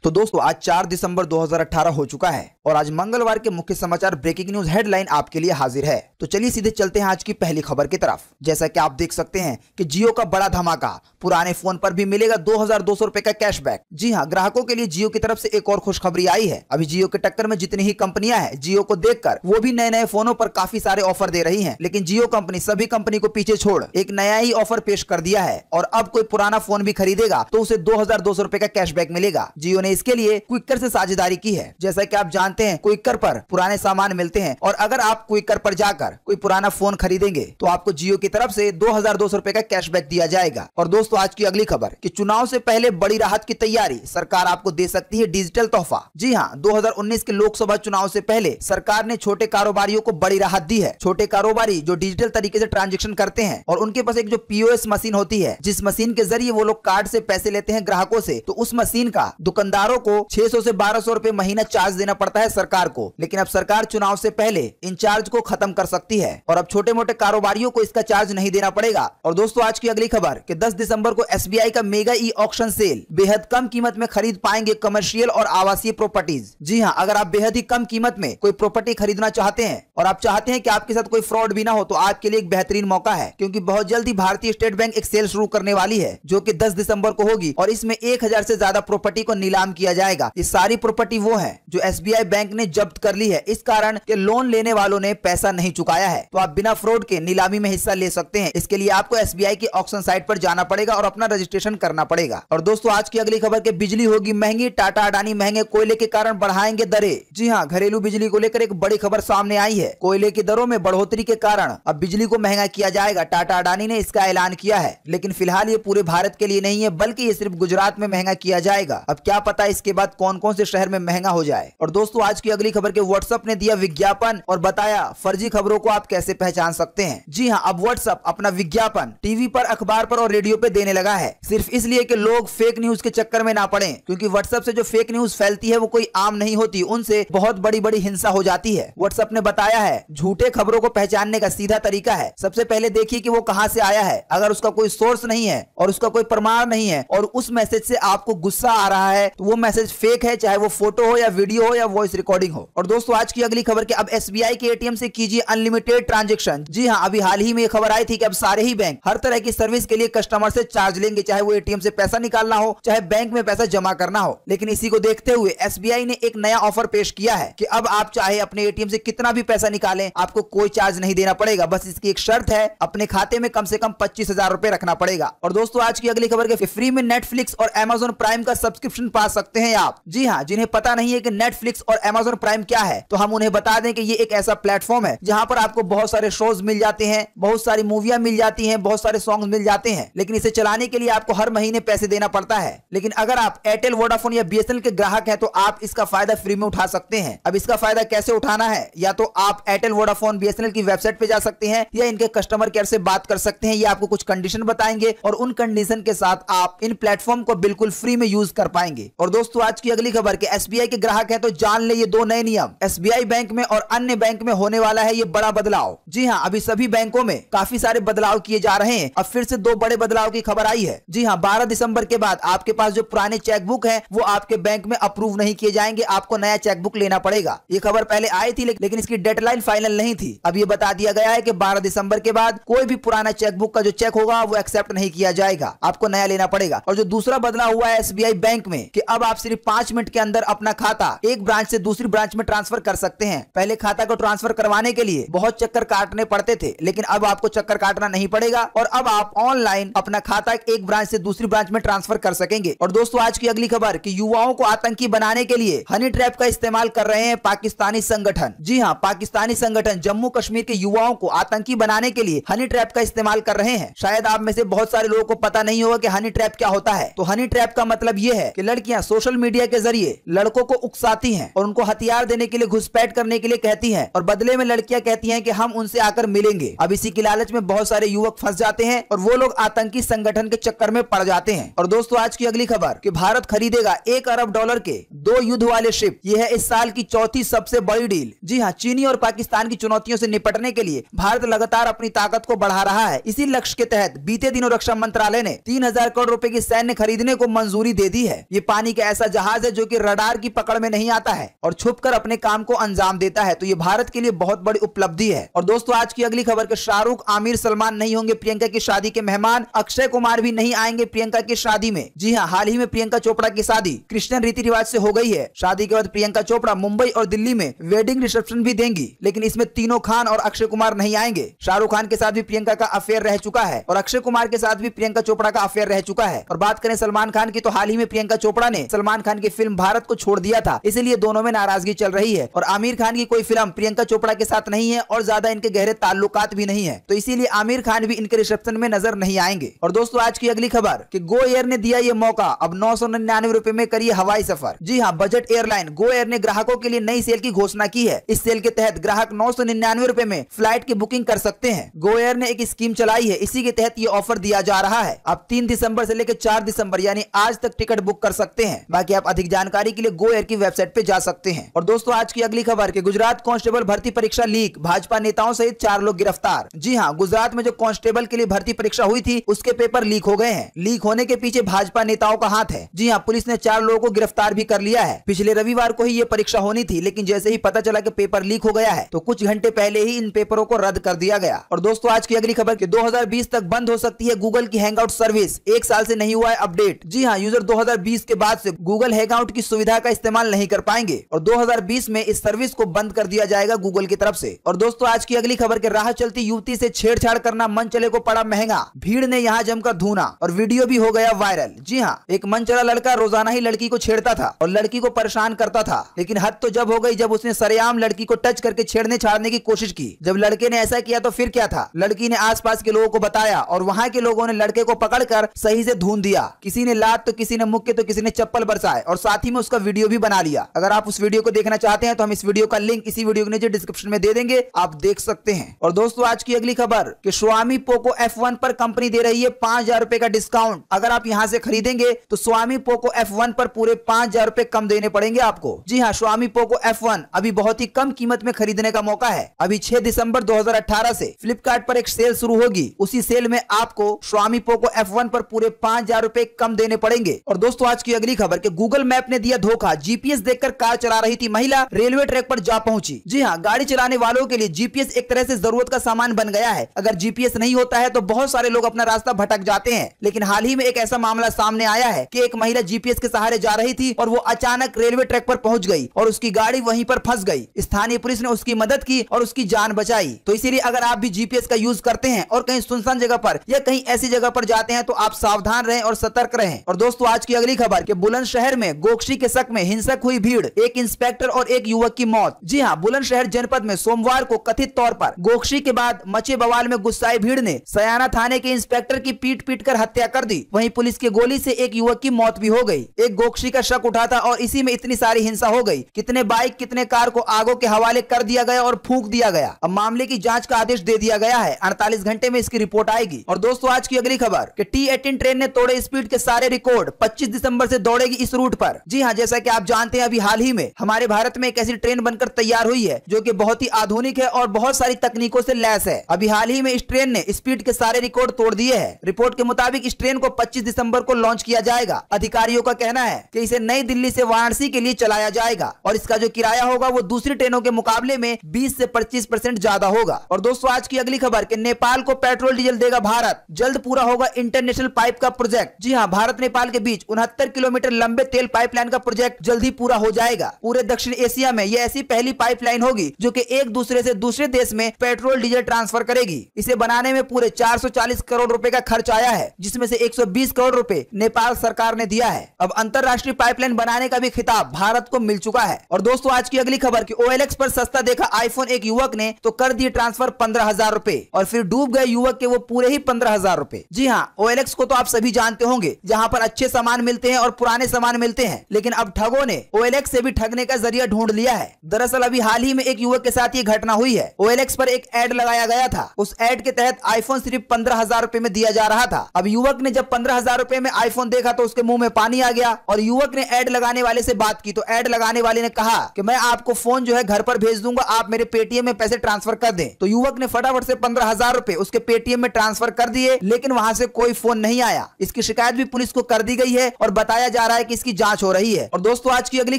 तो दोस्तों आज 4 दिसंबर 2018 हो चुका है और आज मंगलवार के मुख्य समाचार ब्रेकिंग न्यूज हेडलाइन आपके लिए हाजिर है। तो चलिए सीधे चलते हैं आज की पहली खबर की तरफ। जैसा कि आप देख सकते हैं कि जियो का बड़ा धमाका, पुराने फोन पर भी मिलेगा 2200 रुपए का कैशबैक। जी हां, ग्राहकों के लिए जियो की तरफ से एक और खुशखबरी आई है। अभी जियो के टक्कर में जितनी ही कंपनियां हैं, जियो को देखकर वो भी नए नए फोनों पर काफी सारे ऑफर दे रही है, लेकिन जियो कंपनी सभी कंपनी को पीछे छोड़ एक नया ही ऑफर पेश कर दिया है और अब कोई पुराना फोन भी खरीदेगा तो उसे 2200 रुपए का कैशबैक मिलेगा। जियो ने इसके लिए क्विकर से साझेदारी की है। जैसा कि आप जानते हैं क्विकर पर पुराने सामान मिलते हैं और अगर आप क्विकर पर जाकर कोई पुराना फोन खरीदेंगे तो आपको जियो की तरफ से 2200 रुपए का कैशबैक दिया जाएगा। और दोस्तों आज की अगली खबर कि चुनाव से पहले बड़ी राहत की तैयारी, सरकार आपको दे सकती है डिजिटल तोहफा। जी हां, 2019 के लोकसभा चुनाव से पहले सरकार ने छोटे कारोबारियों को बड़ी राहत दी है। छोटे कारोबारी जो डिजिटल तरीके से ट्रांजेक्शन करते हैं और उनके पास एक जो पीओएस मशीन होती है, जिस मशीन के जरिए वो लोग कार्ड से पैसे लेते हैं ग्राहकों से, तो उस मशीन का दुकानदारों को 600 से 1200 रुपए महीना चार्ज देना पड़ता है सरकार को। लेकिन अब सरकार चुनाव से पहले इन चार्ज को खत्म कर सकती है और अब छोटे मोटे कारोबारियों को इसका चार्ज नहीं देना पड़ेगा। और दोस्तों आज की अगली खबर कि 10 दिसंबर को एसबीआई का मेगा ई ऑक्शन सेल, बेहद कम कीमत में खरीद पाएंगे कमर्शियल और आवासीय प्रॉपर्टीज। जी हां, अगर आप बेहद ही कम कीमत में कोई प्रॉपर्टी खरीदना चाहते हैं और आप चाहते हैं कि आपके साथ कोई फ्रॉड भी ना हो, तो आपके लिए एक बेहतरीन मौका है, क्योंकि बहुत जल्दी भारतीय स्टेट बैंक एक सेल शुरू करने वाली है जो कि 10 दिसंबर को होगी और इसमें 1000 से ज्यादा प्रॉपर्टी को नीलाम किया जाएगा। ये सारी प्रॉपर्टी वो है जो एसबीआई बैंक ने जब्त कर ली है, इस कारण कि लोन लेने वालों ने पैसा नहीं चुकाया है। तो आप बिना फ्रॉड के नीलामी में हिस्सा ले सकते हैं। इसके लिए आपको एसबीआई की ऑक्शन साइट पर जाना पड़ेगा और अपना रजिस्ट्रेशन करना पड़ेगा। और दोस्तों आज की अगली खबर के बिजली होगी महंगी, टाटा अडानी महंगे कोयले के कारण बढ़ाएंगे दरें। जी हां, घरेलू बिजली को लेकर एक बड़ी खबर सामने आई है। कोयले की दरों में बढ़ोतरी के कारण अब बिजली को महंगा किया जाएगा। टाटा अडानी ने इसका ऐलान किया है, लेकिन फिलहाल ये पूरे भारत के लिए नहीं है, बल्कि ये सिर्फ गुजरात में महंगा किया जाएगा। अब क्या पता इसके बाद कौन कौन से शहर में महंगा हो जाए। और दोस्तों आज की अगली खबर के व्हाट्सएप ने दिया विज्ञापन और बताया फर्जी खबरों को आप कैसे पहचान सकते हैं। जी हां, अब व्हाट्सएप अपना विज्ञापन टीवी पर, अखबार पर और रेडियो पे देने लगा है, सिर्फ इसलिए कि लोग फेक न्यूज के चक्कर में ना पड़ें, क्योंकि व्हाट्सएप से जो फेक न्यूज फैलती है वो कोई आम नहीं होती, उनसे बहुत बड़ी बड़ी हिंसा हो जाती है। व्हाट्सएप ने बताया है झूठे खबरों को पहचानने का सीधा तरीका है, सबसे पहले देखिए कि वो कहां से आया है। अगर उसका कोई सोर्स नहीं है और उसका कोई प्रमाण नहीं है और उस मैसेज से आपको गुस्सा आ रहा है तो वो मैसेज फेक है, चाहे वो फोटो हो या वीडियो हो या वॉइस रिकॉर्डिंग हो। और दोस्तों आज की अगली खबर कि अब एसबीआई के एटीएम से कीजिए अनलिमिटेड ट्रांजैक्शन। जी हां, अभी हाल ही में खबर आई थी कि अब सारे ही बैंक हर तरह की सर्विस के लिए कस्टमर से चार्ज लेंगे, चाहे वो एटीएम से पैसा निकालना हो, चाहे बैंक में पैसा जमा करना हो। लेकिन इसी को देखते हुए एसबीआई ने एक नया ऑफर पेश किया है कि अब आप चाहे अपने एटीएम से कितना भी पैसा निकालें, आपको कोई चार्ज नहीं देना पड़ेगा। बस इसकी एक शर्त है, अपने खाते में कम से कम 25,000 रुपए रखना पड़ेगा। और दोस्तों आज की अगली खबर के फ्री में नेटफ्लिक्स और अमेजॉन प्राइम का सब्सक्रिप्शन पा सकते हैं आप। जी हां, जिन्हें पता नहीं है कि नेटफ्लिक्स और अमेजॉन प्राइम क्या है, तो हम उन्हें बता दें कि ये एक ऐसा प्लेटफॉर्म है जहां पर आपको बहुत सारे शोज मिल जाते हैं, बहुत सारी मूवियां मिल जाती हैं, बहुत सारे सॉन्ग्स मिल जाते हैं, लेकिन इसे चलाने के लिए आपको हर महीने पैसे देना पड़ता है। लेकिन अगर आप एयरटेल, वोडाफोन या बीएसएनएल के ग्राहक हैं तो आप इसका फायदा फ्री में उठा सकते हैं। अब इसका फायदा कैसे उठाना है, या तो आप एयरटेल, वोडाफोन, बीएसएनएल की वेबसाइट पे जा सकते हैं या इनके कस्टमर केयर से बात कर सकते हैं। ये आपको कुछ कंडीशन बताएंगे और उन कंडीशन के साथ आप इन प्लेटफॉर्म को बिल्कुल फ्री में यूज कर पाएंगे। और दोस्तों आज की अगली खबर के एसबीआई के ग्राहक हैं तो जान ले ये दो नए नियम। एसबीआई बैंक में और अन्य बैंक में होने वाला है ये बड़ा बदलाव। जी हां, अभी सभी बैंकों में काफी सारे बदलाव किए जा रहे हैं। अब फिर से दो बड़े बदलाव की खबर आई है। जी हां, 12 दिसंबर के बाद आपके पास जो पुराने चेकबुक है वो आपके बैंक में अप्रूव नहीं किए जाएंगे, आपको नया चेकबुक लेना पड़ेगा। ये खबर पहले आई थी लेकिन इसकी डेडलाइन फाइनल नहीं थी। अब ये बता दिया गया है कि 12 दिसंबर के बाद कोई भी पुराना चेकबुक का जो चेक होगा वो एक्सेप्ट नहीं किया जाएगा, आपको नया लेना पड़ेगा। और जो दूसरा बदलाव हुआ है एसबीआई बैंक में कि अब आप सिर्फ 5 मिनट के अंदर अपना खाता एक ब्रांच से दूसरी ब्रांच में ट्रांसफर कर सकते हैं। पहले खाता को ट्रांसफर करवाने के लिए बहुत चक्कर काटने पड़ते थे, लेकिन अब आपको चक्कर काटना नहीं पड़ेगा और अब आप ऑनलाइन अपना खाता एक ब्रांच से दूसरी ब्रांच में ट्रांसफर कर सकेंगे। और दोस्तों आज की अगली खबर कि युवाओं को आतंकी बनाने के लिए हनी ट्रैप का इस्तेमाल कर रहे हैं पाकिस्तानी संगठन। जी हां, पाकिस्तानी संगठन जम्मू कश्मीर के युवाओं को आतंकी बनाने के लिए हनी ट्रैप का इस्तेमाल कर रहे हैं। शायद आप में से बहुत सारे लोगों को पता नहीं होगा कि हनी ट्रैप क्या होता है। तो हनी ट्रैप का मतलब यह है कि लड़कियां सोशल मीडिया के जरिए लड़कों को उकसाती हैं और उनको हथियार देने के लिए, घुसपैठ करने के लिए कहती हैं और बदले में लड़कियां कहती हैं कि हम उनसे आकर मिलेंगे। अब इसी की लालच में बहुत सारे युवक फंस जाते हैं और वो लोग आतंकी संगठन के चक्कर में पड़ जाते हैं। और दोस्तों आज की अगली खबर कि भारत खरीदेगा $1 अरब के 2 युद्ध वाले शिप। यह है इस साल की चौथी सबसे बड़ी डील। जी हां, चीनी और पाकिस्तान की चुनौतियों से निपटने के लिए भारत लगातार अपनी ताकत को बढ़ा रहा है। इसी लक्ष्य के तहत बीते दिनों रक्षा मंत्रालय ने 3000 करोड़ रुपए की सैन्य खरीदने को मंजूरी दे दी है। ये पानी पानी का ऐसा जहाज है जो कि रडार की पकड़ में नहीं आता है और छुपकर अपने काम को अंजाम देता है। तो ये भारत के लिए बहुत बड़ी उपलब्धि है। और दोस्तों आज की अगली खबर के शाहरुख, आमिर, सलमान नहीं होंगे प्रियंका की शादी के मेहमान। अक्षय कुमार भी नहीं आएंगे प्रियंका की शादी में। जी हाँ, हाल ही में प्रियंका चोपड़ा की शादी क्रिश्चियन रीति रिवाज से हो गई है। शादी के बाद प्रियंका चोपड़ा मुंबई और दिल्ली में वेडिंग रिसेप्शन भी देंगी, लेकिन इसमें तीनों खान और अक्षय कुमार नहीं आएंगे। शाहरुख खान के साथ भी प्रियंका का अफेयर रह चुका है और अक्षय कुमार के साथ भी प्रियंका चोपड़ा का अफेयर रह चुका है। और बात करें सलमान खान की, तो हाल ही में प्रियंका चोपड़ा ने सलमान खान की फिल्म भारत को छोड़ दिया था, इसीलिए दोनों में नाराजगी चल रही है। और आमिर खान की कोई फिल्म प्रियंका चोपड़ा के साथ नहीं है और ज्यादा इनके गहरे ताल्लुकात भी नहीं है, तो इसीलिए आमिर खान भी इनके रिसेप्शन में नजर नहीं आएंगे। और दोस्तों आज की अगली खबर कि गो एयर ने दिया ये मौका, अब 999 रुपए में करिए हवाई सफर। जी हाँ, बजट एयरलाइन गो एयर ने ग्राहकों के लिए नई सेल की घोषणा की है। इस सेल के तहत ग्राहक 999 रुपए में फ्लाइट की बुकिंग कर सकते हैं। गो एयर ने एक स्कीम चलाई है, इसी के तहत ये ऑफर दिया जा रहा है। आप 3 दिसंबर से लेकर 4 दिसंबर यानी आज तक टिकट बुक कर सकते हैं। बाकी आप अधिक जानकारी के लिए गो एयर की वेबसाइट पे जा सकते हैं। और दोस्तों आज की अगली खबर कि गुजरात कांस्टेबल भर्ती परीक्षा लीक, भाजपा नेताओं सहित 4 लोग गिरफ्तार। जी हाँ, गुजरात में जो कांस्टेबल के लिए भर्ती परीक्षा हुई थी उसके पेपर लीक हो गए हैं। लीक होने के पीछे भाजपा नेताओं का हाथ है। जी हाँ, पुलिस ने 4 लोगों को गिरफ्तार भी कर लिया है। पिछले रविवार को ही ये परीक्षा होनी थी, लेकिन जैसे ही पता चला कि पेपर लीक हो गया है तो कुछ घंटे पहले ही इन पेपरों को रद्द कर दिया गया। और दोस्तों आज की अगली खबर कि 2020 तक बंद हो सकती है गूगल की हैंगआउट सर्विस, 1 साल से नहीं हुआ है अपडेट। जी हाँ, यूजर 2020 के बाद से गूगल हैंगआउट की सुविधा का इस्तेमाल नहीं कर पाएंगे और 2020 में इस सर्विस को बंद कर दिया जाएगा गूगल की तरफ से। और दोस्तों आज की अगली खबर के राह चलती युवती से छेड़छाड़ करना मन चले को पड़ा महंगा, भीड़ ने यहाँ जमकर धूना और वीडियो भी हो गया वायरल। जी हाँ, एक मन चला लड़का रोजाना ही लड़की को छेड़ता था और लड़की को परेशान करता था, लेकिन हद तो जब हो गई जब उसने सरेआम लड़की को टच करके छेड़ने छाड़ने की कोशिश की। जब लड़के ने ऐसा किया तो फिर क्या था, लड़की ने आसपास के लोगों को बताया और वहां के लोगों ने लड़के को पकड़कर सही से धून दिया। किसी ने लात तो किसी ने मुक्के तो किसी ने चप्पल बरसाए और साथ ही में उसका वीडियो भी बना लिया। अगर आप उस वीडियो को देखना चाहते हैं तो हम इस वीडियो का लिंक इसी वीडियो के नीचे डिस्क्रिप्शन में दे देंगे, आप देख सकते हैं। और दोस्तों आज की अगली खबर कि Xiaomi Poco F1 पर कंपनी दे रही है 5000 रुपए का डिस्काउंट। अगर आप यहां से खरीदेंगे तो Xiaomi Poco F1 पर पूरे 5000 रुपए कम देने पड़ेंगे आपको। जी हाँ, Xiaomi Poco F1 अभी बहुत ही कम कीमत में खरीदने का मौका है। अभी 6 दिसंबर 2018 से फ्लिपकार्ट पर एक सेल शुरू होगी, उसी सेल में आपको Xiaomi Poco F1 पर पूरे 5000 रुपए कम देने पड़ेंगे। और दोस्तों आज की अगली खबर कि गूगल मैप ने दिया धोखा, जीपीएस देखकर कार चला रही थी महिला रेलवे ट्रैक पर जा पहुंची। जी हाँ, गाड़ी चलाने वालों के लिए जीपीएस एक तरह से जरूरत का सामान बन गया है। अगर जीपीएस नहीं होता है तो बहुत सारे लोग अपना रास्ता भटक जाते हैं। लेकिन हाल ही में एक ऐसा मामला सामने आया है कि एक महिला जीपीएस के सहारे जा रही थी और वो अचानक रेलवे ट्रैक पर पहुंच गई और उसकी गाड़ी वहीं पर फंस गई। स्थानीय पुलिस ने उसकी मदद की और उसकी जान बचाई। तो इसीलिए अगर आप भी जीपीएस का यूज करते हैं और कहीं सुनसान जगह पर या कहीं ऐसी जगह पर जाते हैं तो आप सावधान रहें और सतर्क रहें। और दोस्तों आज की अगली खबर कि बुलंदशहर में गोकशी के शक में हिंसक हुई भीड़, एक इंस्पेक्टर और एक युवक की मौत। जी हाँ, बुलंदशहर जनपद में सोमवार को कथित तौर पर गोकशी के बाद मचे बवाल में गुस्साए भीड़ ने सयाना थाने के इंस्पेक्टर की पीट कर हत्या कर दी। वहीं पुलिस की गोली से एक युवक की मौत भी हो गई। एक गोकशी का शक उठा था और इसी में इतनी सारी हिंसा हो गई। कितने बाइक कितने कार को आगों के हवाले कर दिया गया और फूंक दिया गया। अब मामले की जांच का आदेश दे दिया गया है, 48 घंटे में इसकी रिपोर्ट आएगी। और दोस्तों आज की अगली खबर कि T18 ट्रेन ने तोड़े स्पीड के सारे रिकॉर्ड, 25 दिसंबर से दौड़ेगी इस रूट पर। जी हाँ, जैसा कि आप जानते हैं अभी हाल ही में हमारे भारत में एक ऐसी ट्रेन बनकर तैयार हुई है जो कि बहुत ही आधुनिक है और बहुत सारी तकनीकों से लैस है। अभी हाल ही में इस ट्रेन ने स्पीड के सारे रिकॉर्ड तोड़ दिए हैं। रिपोर्ट के मुताबिक इस ट्रेन को 25 दिसंबर को लॉन्च किया जाएगा। अधिकारियों का कहना है कि इसे नई दिल्ली से वाराणसी के लिए चलाया जाएगा और इसका जो किराया होगा वो दूसरी ट्रेनों के मुकाबले में 20 से 25% ज्यादा होगा। और दोस्तों आज की अगली खबर कि नेपाल को पेट्रोल डीजल देगा भारत, जल्द पूरा होगा इंटरनेशनल पाइप का प्रोजेक्ट। जी हाँ, भारत नेपाल के बीच 69 किलोमीटर लंबे तेल पाइपलाइन का प्रोजेक्ट जल्द ही पूरा हो जाएगा। पूरे दक्षिण एशिया में यह ऐसी पहली पाइपलाइन होगी जो कि एक दूसरे से दूसरे देश में पेट्रोल डीजल ट्रांसफर करेगी। इसे बनाने में पूरे 440 करोड़ रुपए का खर्च आया है, जिसमें से 120 करोड़ रुपए नेपाल सरकार ने दिया है। अब अंतरराष्ट्रीय पाइपलाइन बनाने का भी खिताब भारत को मिल चुका है। और दोस्तों आज की अगली खबर कि OLX पर सस्ता देखा आईफोन एक युवक ने तो कर दिए ट्रांसफर 15,000 रुपए और फिर डूब गए युवक के वो पूरे ही 15,000 रुपए। जी हाँ, OLX को तो आप सभी जानते होंगे, जहां पर अच्छे सामान मिलते हैं और पुराने सामान मिलते हैं। लेकिन अब ठगों ने OLX से भी ठगने का जरिया ढूंढ लिया है। दरअसल अभी हाल ही में एक युवक के साथ ये घटना हुई है। OLX पर एक एड लगाया गया था। उस एड के तहत आईफोन सिर्फ 15,000 रुपए में दिया जा रहा था। अब युवक ने जब 15,000 रुपए में आईफोन देखा तो उसके मुंह में पानी आ गया और युवक ने एड लगाने वाले से बात की तो एड लगाने वाले ने कहा कि मैं आपको फोन जो है घर पर भेज दूंगा, आप मेरे पेटीएम में पैसे ट्रांसफर कर दें। तो युवक ने फटाफट से 15,000 रुपए उसके पेटीएम में ट्रांसफर कर दिए, लेकिन वहां से कोई फोन नहीं आया। इसकी शिकायत भी पुलिस को कर दी गई है और बताया जा रहा है कि इसकी जांच हो रही है। और दोस्तों आज की अगली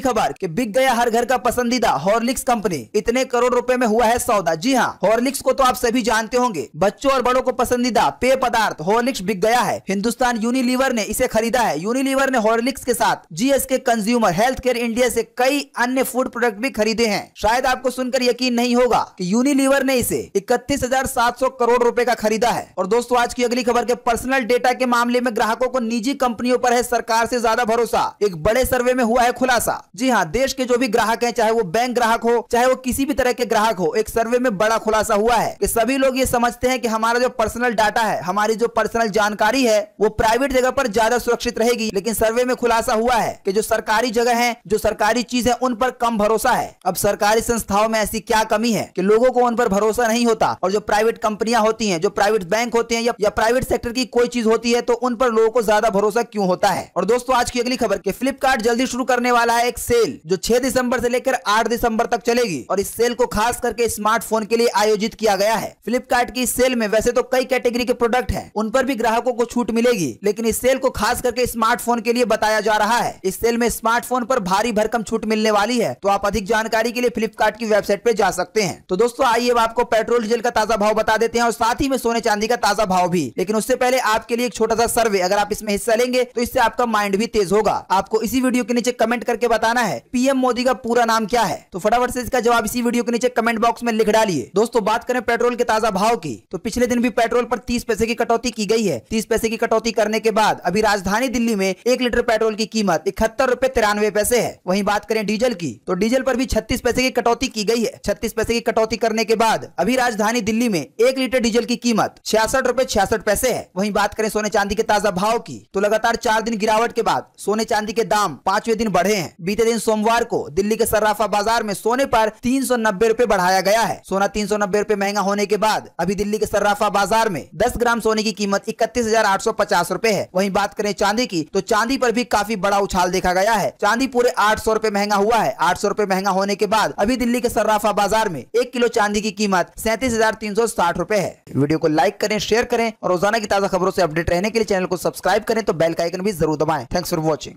खबर कि बिक गया हर घर का पसंदीदा हॉर्लिक्स कंपनी, इतने करोड़ रुपए में हुआ है सौदा। जी हाँ, हॉर्लिक्स को तो आप सभी जानते होंगे, बच्चों और बड़ों को पसंदीदा पेय पदार्थ हॉर्लिक्स बिक गया है। हिंदुस्तान यूनिलीवर ने इसे खरीदा है। यूनिलीवर ने हॉर्लिक्स के साथ GSK consumer health care India से कई अन्य फूड प्रोडक्ट भी खरीदे हैं। शायद आपको सुनकर यकीन नहीं होगा कि यूनिलीवर ने इसे 31,700 करोड़ रुपए का खरीदा है। और दोस्तों आज की अगली खबर के पर्सनल डेटा के मामले में ग्राहकों को निजी कंपनियों पर है सरकार से ज्यादा भरोसा, एक बड़े सर्वे में हुआ है खुलासा। जी हाँ, देश के जो भी ग्राहक हैं, चाहे वो बैंक ग्राहक हो चाहे वो किसी भी तरह के ग्राहक हो, एक सर्वे में बड़ा खुलासा हुआ है कि सभी लोग ये समझते हैं कि हमारा जो पर्सनल डाटा है, हमारी जो पर्सनल जानकारी है वो प्राइवेट जगह पर ज्यादा सुरक्षित रहेगी। लेकिन सर्वे में खुलासा हुआ है कि जो सरकारी जगह है, जो सरकारी चीज है, उन पर कम भरोसा है। अब सरकारी संस्थाओं में ऐसी क्या कमी है कि लोगों को उन पर भरोसा नहीं होता, और जो प्राइवेट कंपनियां होती हैं, जो प्राइवेट बैंक होते हैं या प्राइवेट सेक्टर की कोई चीज होती है तो उन पर लोगों को ज्यादा भरोसा क्यों होता है। और दोस्तों आज की अगली खबर कि फ्लिपकार्ट जल्दी शुरू करने वाला है एक सेल जो 6 दिसंबर से लेकर 8 दिसंबर तक चलेगी, और इस सेल को खास करके स्मार्टफोन के लिए आयोजित किया गया है। फ्लिपकार्ट की इस सेल में वैसे तो कई कैटेगरी के प्रोडक्ट हैं, उन पर भी ग्राहकों को छूट मिलेगी, लेकिन इस सेल को खास करके स्मार्टफोन के लिए बताया जा रहा है। इस सेल में स्मार्टफोन पर भारी भरकम छूट मिलने वाली है। तो आप अधिक जानकारी के लिए फ्लिपकार्ट की वेबसाइट पे जा सकते हैं। तो दोस्तों आइए अब आपको पेट्रोल डीजल का ताजा भाव बता देते हैं और साथ ही में सोने चांदी का ताजा भाव भी। लेकिन उससे पहले आपके लिए एक छोटा सा सर्वे, अगर आप इसमें हिस्सा लेंगे तो इससे आपका माइंड भी तेज होगा। आपको इसी वीडियो के नीचे कमेंट करके बताना है पीएम मोदी का पूरा नाम क्या है। तो फटाफट से इसका जवाब इसी वीडियो के नीचे कमेंट बॉक्स में लिख डालिए। दोस्तों बात करें पेट्रोल के ताजा भाव की, तो पिछले दिन भी पेट्रोल पर 30 पैसे की कटौती की गई है। 30 पैसे की कटौती करने के बाद अभी राजधानी दिल्ली में 1 लीटर पेट्रोल की कीमत 71 रुपए 93 पैसे है। वहीं बात करें डीजल की, तो डीजल पर भी 36 पैसे की कटौती की गई है। 36 पैसे की कटौती करने के बाद अभी राजधानी दिल्ली में 1 लीटर डीजल की कीमत 66 रुपए 66 पैसे है। वहीं बात करें सोने चांदी के ताजा भाव की, तो लगातार 4 दिन गिरावट के बाद सोने चांदी के दाम 5वें दिन बढ़े हैं। बीते दिन सोमवार को दिल्ली के सर्राफा बाजार में सोने पर 390 रुपए बढ़ाया गया है। सोना 390 रुपए महंगा होने के बाद अभी दिल्ली के सर्राफा बाजार में 10 ग्राम सोने की कीमत 31,850 रुपए है। वहीं बात करें चांदी की, तो चांदी पर भी काफी बड़ा उछाल देखा गया है। चांदी पूरे 800 रुपए महंगा हुआ है। 800 रुपए महंगा होने के बाद अभी दिल्ली के सर्राफा बाजार में 1 किलो चांदी की कीमत 37,360 रुपए है। वीडियो को लाइक करें, शेयर करें और रोजाना की ताजा खबरों से अपडेट रहने के लिए चैनल को सब्सक्राइब करें, तो बेल का आइकन भी जरूर दबाएं। Thanks for watching.